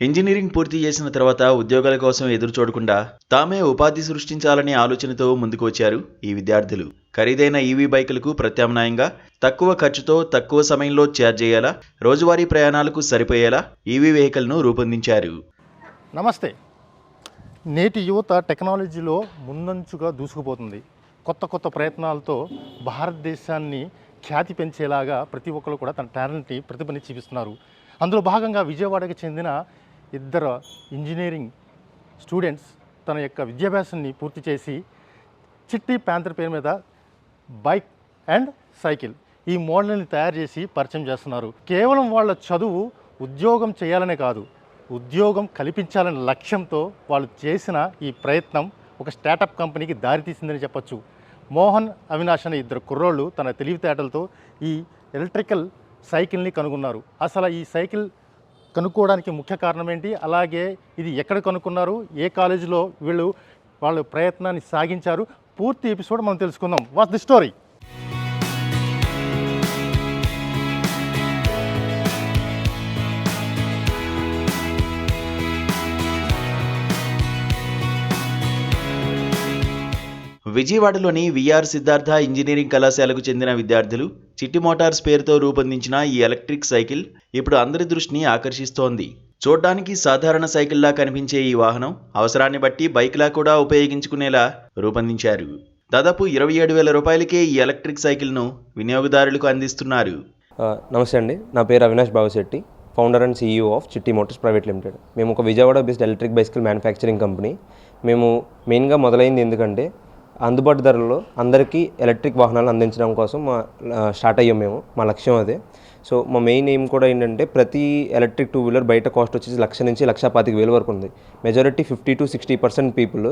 Engineering పూర్తి చేసిన తర్వాత ఉద్యోగాల కోసం ఎదురు చూడకుండా తామే ఉపాధి సృష్టించాలనే ఆలోచనతో ముందుకు వచ్చారు ఈ విద్యార్థులు. ఖరీదైన ఈవీ బైకులకు ప్రత్యామ్నాయంగా తక్కువ ఖర్చుతో తక్కువ సమయంలో ఛార్జ్ చేయాలా, రోజువారీ ప్రయాణాలకు సరిపోయేలా ఈవీ వెహికల్ను రూపొందించారు. నమస్తే. నేటి యువత టెక్నాలజీలో ముందంచుగా దూసుకుపోతుంది. కొత్త ప్రయత్నాలతో భారతదేశాన్ని ఖ్యాతి పెంచేలాగా ప్రతి ఒక్కరు కూడా తన టాలెంట్ని, ప్రతిభని చూపిస్తున్నారు. అందులో భాగంగా విజయవాడకి చెందిన ఇద్దరు ఇంజనీరింగ్ స్టూడెంట్స్ తన యొక్క విద్యాభ్యాసాన్ని పూర్తి చేసి చిట్టి ప్యాంథర్ పేరు మీద బైక్ అండ్ సైకిల్ ఈ మోడల్ని తయారు చేసి పరిచయం చేస్తున్నారు. కేవలం వాళ్ళ చదువు ఉద్యోగం చేయాలనే కాదు, ఉద్యోగం కల్పించాలనే లక్ష్యంతో వాళ్ళు చేసిన ఈ ప్రయత్నం ఒక స్టార్టప్ కంపెనీకి దారితీసిందని చెప్పొచ్చు. మోహన్, అవినాష్ అనే ఇద్దరు కుర్రోళ్ళు తన తెలివితేటలతో ఈ ఎలక్ట్రికల్ సైకిల్ని కనుగొన్నారు. అసలు ఈ సైకిల్ కనుక్కోవడానికి ముఖ్య కారణం ఏంటి, అలాగే ఇది ఎక్కడ కనుక్కున్నారు, ఏ కాలేజీలో వీళ్ళు వాళ్ళ ప్రయత్నాన్ని సాగించారు, పూర్తి ఎపిసోడ్ మనం తెలుసుకుందాం. What's the story? విజయవాడలోని విఆర్ సిద్ధార్థ ఇంజనీరింగ్ కళాశాలకు చెందిన విద్యార్థులు చిట్టి మోటార్స్ పేరుతో రూపొందించిన ఈ ఎలక్ట్రిక్ సైకిల్ ఇప్పుడు అందరి దృష్టిని ఆకర్షిస్తోంది. చూడ్డానికి సాధారణ సైకిల్లా కనిపించే ఈ వాహనం అవసరాన్ని బట్టి బైక్లా కూడా ఉపయోగించుకునేలా రూపొందించారు. దాదాపు 27,000 రూపాయలకే ఈ ఎలక్ట్రిక్ సైకిల్ను వినియోగదారులకు అందిస్తున్నారు. నమస్తే అండి, నా పేరు Avinash Babushetti, founder and CEO ఆఫ్ చిట్టి మోటార్స్ ప్రైవేట్ లిమిటెడ్. మేము ఒక Vijayawada based electric bicycle manufacturing company. మేము మెయిన్గా మొదలైంది ఎందుకంటే అందుబాటు ధరల్లో అందరికీ ఎలక్ట్రిక్ వాహనాలు అందించడం కోసం స్టార్ట్ అయ్యాం మేము. మా లక్ష్యం అదే. సో మా మెయిన్ ఎయిమ్ కూడా ఏంటంటే ప్రతి ఎలక్ట్రిక్ 2 వీలర్ బయట కాస్ట్ వచ్చేసి 1,00,000 నుంచి 1,25,000 వరకు ఉంది. Majority 50 to 60% people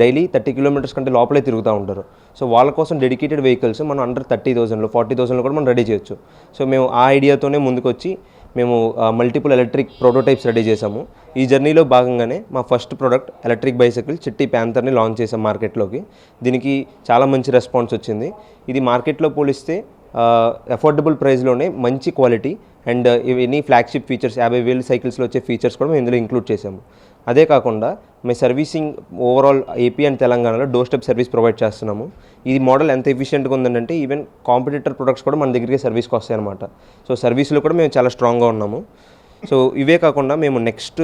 daily 30 kilometres కంటే లోపలే తిరుగుతూ ఉంటారు. సో వాళ్ళ కోసం డెడికేటెడ్ వెహికల్స్ మనం అండర్ 30,000లో 40,000లో కూడా మనం రెడీ చేయొచ్చు. సో మేము ఆ ఐడియాతోనే ముందుకు వచ్చి మేము మల్టిపుల్ ఎలక్ట్రిక్ ప్రోటోటైప్స్ రెడీ చేసాము. ఈ జర్నీలో భాగంగానే మా ఫస్ట్ ప్రోడక్ట్ ఎలక్ట్రిక్ బైసైకిల్ చిట్టి ప్యాంథర్ని లాంచ్ చేసాం మార్కెట్లోకి. దీనికి చాలా మంచి రెస్పాన్స్ వచ్చింది. ఇది మార్కెట్లో పోలిస్తే అఫోర్డబుల్ ప్రైస్లోనే మంచి quality and any flagship features 50,000 సైకిల్స్లో వచ్చే ఫీచర్స్ కూడా మేము ఇందులో ఇంక్లూడ్ చేసాము. అదే కాకుండా మేము సర్వీసింగ్ ఓవరాల్ ఏపీ అండ్ తెలంగాణలో డోర్ స్టెప్ సర్వీస్ ప్రొవైడ్ చేస్తున్నాము. ఈ మోడల్ ఎంత ఎఫిషియెంట్గా ఉందంటే ఈవెన్ కాంపిటీటర్ ప్రొడక్ట్స్ కూడా మన దగ్గరికి సర్వీస్కి వస్తాయి అనమాట. సో సర్వీస్లో కూడా మేము చాలా స్ట్రాంగ్గా ఉన్నాము. సో ఇవే కాకుండా మేము నెక్స్ట్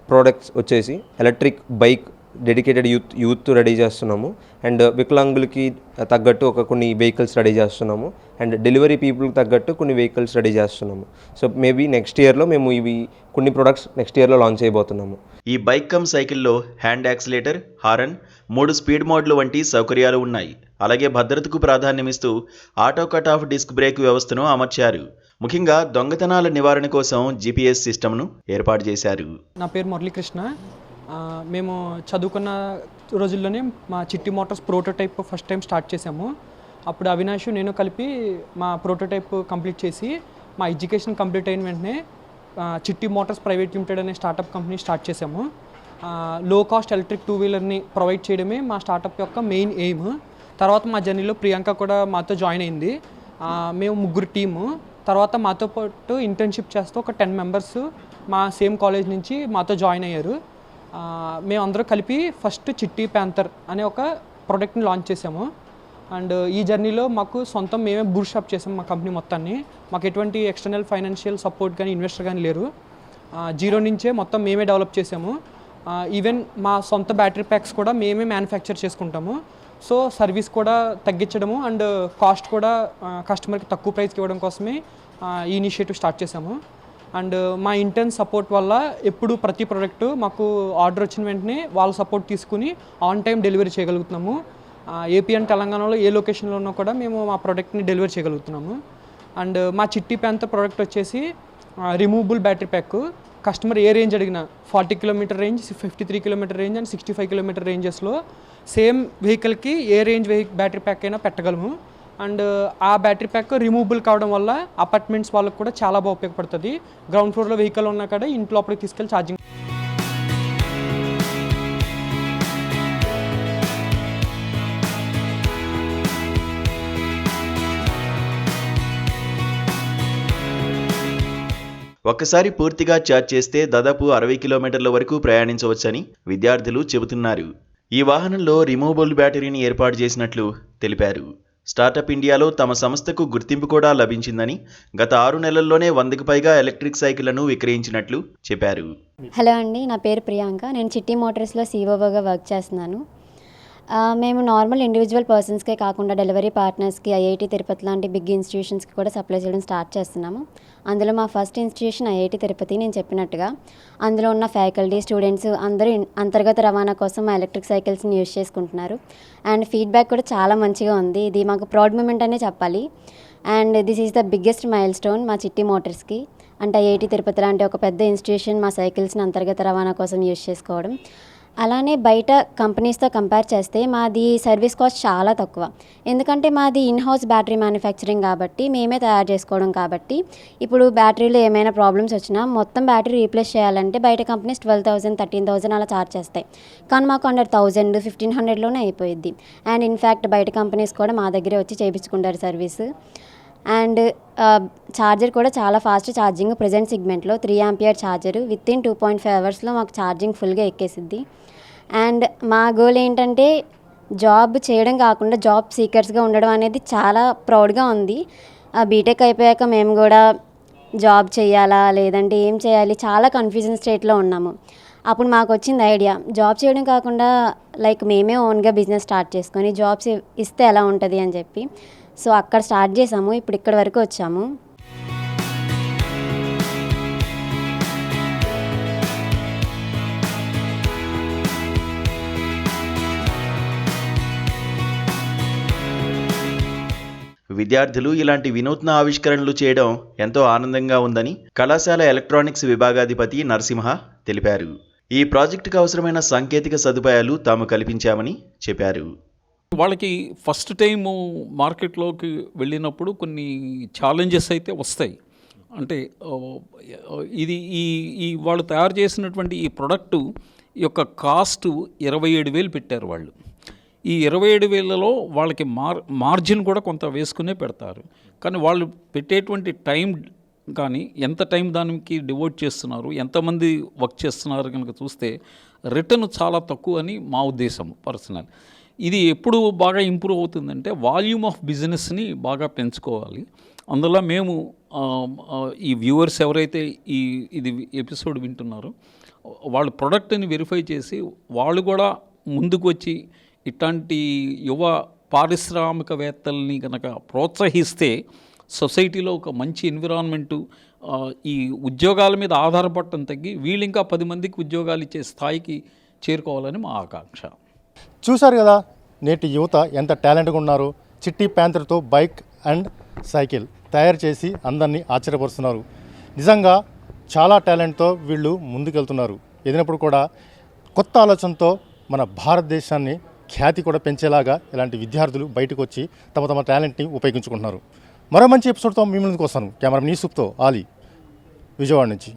ప్రోడక్ట్స్ వచ్చేసి electric bike dedicated youth ready చేస్తున్నాము. అండ్ వికలాంగులకి తగ్గట్టు కొన్ని వెహికల్స్ రెడీ చేస్తున్నాము. అండ్ డెలివరీ పీపుల్కి తగ్గట్టు కొన్ని వెహికల్స్ రెడీ చేస్తున్నాము. సో మేబీ నెక్స్ట్ ఇయర్లో మేము ఇవి కొన్ని ప్రొడక్ట్స్ నెక్స్ట్ ఇయర్లో లాంచ్ చేయబోతున్నాము. ఈ బైక్ కమ్ సైకిల్లో హ్యాండ్ యాక్సిలేటర్, హారన్, 3 స్పీడ్ మోడ్లు వంటి సౌకర్యాలు ఉన్నాయి. అలాగే భద్రతకు ప్రాధాన్యమిస్తూ auto cut off disc brake వ్యవస్థను అమర్చారు. ముఖ్యంగా దొంగతనాల నివారణ కోసం GPS సిస్టమ్ను ఏర్పాటు చేశారు. నా పేరు మురళీకృష్ణ. మేము చదువుకున్న రోజుల్లోనే మా చిట్టి Motors prototype first time start చేసాము. అప్పుడు అవినాష్, నేను కలిపి మా ప్రోటోటైప్ కంప్లీట్ చేసి మా ఎడ్యుకేషన్ కంప్లీట్ అయిన వెంటనే చిట్టి మోటార్స్ ప్రైవేట్ లిమిటెడ్ అనే స్టార్టప్ కంపెనీ స్టార్ట్ చేసాము. లో కాస్ట్ ఎలక్ట్రిక్ 2 వీలర్ని ప్రొవైడ్ చేయడమే మా స్టార్టప్ యొక్క మెయిన్ ఎయిమ్. తర్వాత మా జర్నీలో ప్రియాంక కూడా మాతో జాయిన్ అయింది. మేము 3 టీము. తర్వాత మాతో పాటు ఇంటర్న్షిప్ చేస్తూ ఒక 10 మెంబర్స్ మా సేమ్ కాలేజ్ నుంచి మాతో జాయిన్ అయ్యారు. మేమందరూ కలిపి ఫస్ట్ చిట్టి ప్యాంథర్ అనే ఒక ప్రోడక్ట్ని లాంచ్ చేసాము. అండ్ ఈ జర్నీలో మాకు సొంతం మేమే బూట్ స్టార్ట్ చేసాము మా కంపెనీ మొత్తాన్ని. మాకు ఎటువంటి ఎక్స్టర్నల్ ఫైనాన్షియల్ సపోర్ట్ కానీ ఇన్వెస్టర్ కానీ లేరు. జీరో నుంచే మొత్తం మేమే డెవలప్ చేసాము. ఈవెన్ మా సొంత బ్యాటరీ ప్యాక్స్ కూడా మేమే మ్యానుఫ్యాక్చర్ చేసుకుంటాము. సో సర్వీస్ కూడా తగ్గించడము అండ్ కాస్ట్ కూడా కస్టమర్కి తక్కువ ప్రైస్కి ఇవ్వడం కోసమే ఈ ఇనిషియేటివ్ స్టార్ట్ చేసాము. అండ్ మా ఇంటర్న్ సపోర్ట్ వల్ల ఎప్పుడు ప్రతి ప్రోడక్ట్ మాకు ఆర్డర్ వచ్చిన వెంటనే వాళ్ళ సపోర్ట్ తీసుకుని ఆన్ టైం డెలివరీ చేయగలుగుతున్నాము. ఏపీ అండ్ తెలంగాణలో ఏ లొకేషన్లో ఉన్నా కూడా మేము మా ప్రోడక్ట్ని డెలివరీ చేయగలుగుతున్నాము. అండ్ మా చిట్టి ప్యాంథర్ ప్రోడక్ట్ వచ్చేసి రిమూవబుల్ బ్యాటరీ ప్యాక్. కస్టమర్ ఏ రేంజ్ అడిగినా 40 kilometer range, 53 kilometer range and 65 kilometer రేంజెస్లో సేమ్ వెహికల్కి ఏ రేంజ్ బ్యాటరీ ప్యాక్ అయినా పెట్టగలము. అండ్ ఆ బ్యాటరీ ప్యాక్ రిమూవబుల్ కావడం వల్ల అపార్ట్మెంట్స్ వాళ్ళకి కూడా చాలా బాగా ఉపయోగపడుతుంది. గ్రౌండ్ ఫ్లోర్లో వెహికల్ ఉన్నా కూడా ఇంటి లోపలికి తీసుకెళ్ళి ఛార్జింగ్. ఒక్కసారి పూర్తిగా ఛార్జ్ చేస్తే దాదాపు 60 కిలోమీటర్ల వరకు ప్రయాణించవచ్చని విద్యార్థులు చెబుతున్నారు. ఈ వాహనంలో రిమూవబుల్ బ్యాటరీని ఏర్పాటు చేసినట్లు తెలిపారు. స్టార్టప్ ఇండియాలో తమ సంస్థకు గుర్తింపు కూడా లభించిందని, గత 6 నెలల్లోనే 100కి పైగా ఎలక్ట్రిక్ సైకిళ్లను విక్రయించినట్లు చెప్పారు. హలో అండి, నా పేరు ప్రియాంక. నేను చిట్టి మోటార్స్లో COOగా వర్క్ చేస్తున్నాను. మేము నార్మల్ ఇండివిజువల్ పర్సన్స్కే కాకుండా డెలివరీ పార్ట్నర్స్కి, IIT తిరుపతి లాంటి బిగ్ ఇన్స్టిట్యూషన్స్కి కూడా సప్లై చేయడం స్టార్ట్ చేస్తున్నాము. అందులో మా ఫస్ట్ ఇన్స్టిట్యూషన్ IIT తిరుపతి. నేను చెప్పినట్టుగా అందులో ఉన్న ఫ్యాకల్టీ, స్టూడెంట్స్ అందరూ అంతర్గత రవాణా కోసం మా ఎలక్ట్రిక్ సైకిల్స్ని యూజ్ చేసుకుంటున్నారు. అండ్ ఫీడ్బ్యాక్ కూడా చాలా మంచిగా ఉంది. ఇది మాకు ప్రౌడ్ మూమెంట్ అనే చెప్పాలి. And this is the biggest mile stone మా చిట్టి మోటార్స్కి. అంటే IIT తిరుపతి లాంటి ఒక పెద్ద ఇన్స్టిట్యూషన్ మా సైకిల్స్ని అంతర్గత రవాణా కోసం యూజ్ చేసుకోవడం. అలానే బయట కంపెనీస్తో కంపేర్ చేస్తే మాది సర్వీస్ కాస్ట్ చాలా తక్కువ. ఎందుకంటే మాది ఇన్హౌస్ బ్యాటరీ మ్యానుఫ్యాక్చరింగ్ కాబట్టి, మేమే తయారు చేసుకోవడం కాబట్టి, ఇప్పుడు బ్యాటరీలో ఏమైనా ప్రాబ్లమ్స్ వచ్చినా మొత్తం బ్యాటరీ రీప్లేస్ చేయాలంటే బయట కంపెనీస్ 12,000, 13,000 అలా ఛార్జ్ చేస్తాయి. కానీ మాకు 100,000, 1,500లోనే అయిపోయింది. అండ్ ఇన్ఫ్యాక్ట్ బయట కంపెనీస్ కూడా మా దగ్గరే వచ్చి చేయించుకుంటారు సర్వీస్. అండ్ ఛార్జర్ కూడా చాలా ఫాస్ట్ ఛార్జింగ్. ప్రెజెంట్ సిగ్మెంట్లో 3 ఆంపియర్ ఛార్జర్ వితిన్ 2.5 అవర్స్లో మాకు ఛార్జింగ్ ఫుల్గా ఎక్కేసిద్ది. అండ్ మా గోల్ ఏంటంటే జాబ్ చేయడం కాకుండా జాబ్ సీకర్స్గా ఉండడం అనేది చాలా ప్రౌడ్గా ఉంది. బీటెక్ అయిపోయాక మేము కూడా జాబ్ చేయాలా లేదంటే ఏం చేయాలి చాలా కన్ఫ్యూజన్ స్టేట్లో ఉన్నాము. అప్పుడు మాకు వచ్చింది ఐడియా, జాబ్ చేయడం కాకుండా లైక్ మేమే ఓన్గా బిజినెస్ స్టార్ట్ చేసుకొని జాబ్స్ ఇస్తే ఎలా ఉంటుంది అని చెప్పి. సో అక్కడ స్టార్ట్ చేసాము. ఇప్పుడు ఇక్కడ వరకు వచ్చాము. విద్యార్థులు ఇలాంటి వినూత్న ఆవిష్కరణలు చేయడం ఎంతో ఆనందంగా ఉందని కళాశాల ఎలక్ట్రానిక్స్ విభాగాధిపతి నరసింహ తెలిపారు. ఈ ప్రాజెక్టుకు అవసరమైన సాంకేతిక సదుపాయాలు తాము కల్పించామని చెప్పారు. వాళ్ళకి ఫస్ట్ టైము మార్కెట్లోకి వెళ్ళినప్పుడు కొన్ని ఛాలెంజెస్ అయితే వస్తాయి. అంటే ఇది ఈ వాళ్ళు తయారు చేసినటువంటి ఈ ప్రొడక్టు యొక్క కాస్ట్ 27,000 పెట్టారు వాళ్ళు. ఈ 27,000లో వాళ్ళకి మార్జిన్ కూడా కొంత వేసుకునే పెడతారు. కానీ వాళ్ళు పెట్టేటువంటి టైం కానీ ఎంత టైం దానికి డివోట్ చేస్తున్నారు, ఎంతమంది వర్క్ చేస్తున్నారు కనుక చూస్తే రిటర్న్ చాలా తక్కువ అని మా ఉద్దేశం పర్సనల్. ఇది ఎప్పుడు బాగా ఇంప్రూవ్ అవుతుందంటే వాల్యూమ్ ఆఫ్ బిజినెస్ని బాగా పెంచుకోవాలి. అందులో మేము ఈ వ్యూవర్స్ ఎవరైతే ఇది ఎపిసోడ్ వింటున్నారో వాళ్ళు ప్రొడక్ట్ని వెరిఫై చేసి వాళ్ళు కూడా ముందుకు వచ్చి ఇట్లాంటి యువ పారిశ్రామికవేత్తల్ని కనుక ప్రోత్సహిస్తే సొసైటీలో ఒక మంచి ఎన్విరాన్మెంటు, ఈ ఉద్యోగాల మీద ఆధారపడటం తగ్గి వీళ్ళు ఇంకా 10 మందికి ఉద్యోగాలు ఇచ్చే స్థాయికి చేరుకోవాలని మా ఆకాంక్ష. చూశారు కదా నేటి యువత ఎంత టాలెంట్గా ఉన్నారు. చిట్టి ప్యాంథర్తో బైక్ అండ్ సైకిల్ తయారు చేసి అందరినీ ఆశ్చర్యపరుస్తున్నారు. నిజంగా చాలా టాలెంట్తో వీళ్ళు ముందుకెళ్తున్నారు. ఎదినప్పుడు కూడా కొత్త ఆలోచనతో మన భారతదేశాన్ని ఖ్యాతి కూడా పెంచేలాగా ఇలాంటి విద్యార్థులు బయటకు వచ్చి తమ టాలెంట్ని ఉపయోగించుకుంటున్నారు. మరో మంచి ఎపిసోడ్తో మీ ముందుకు వస్తాను. కెమెరా యూసుఫ్తో ఆలీ, విజయవాడ నుంచి.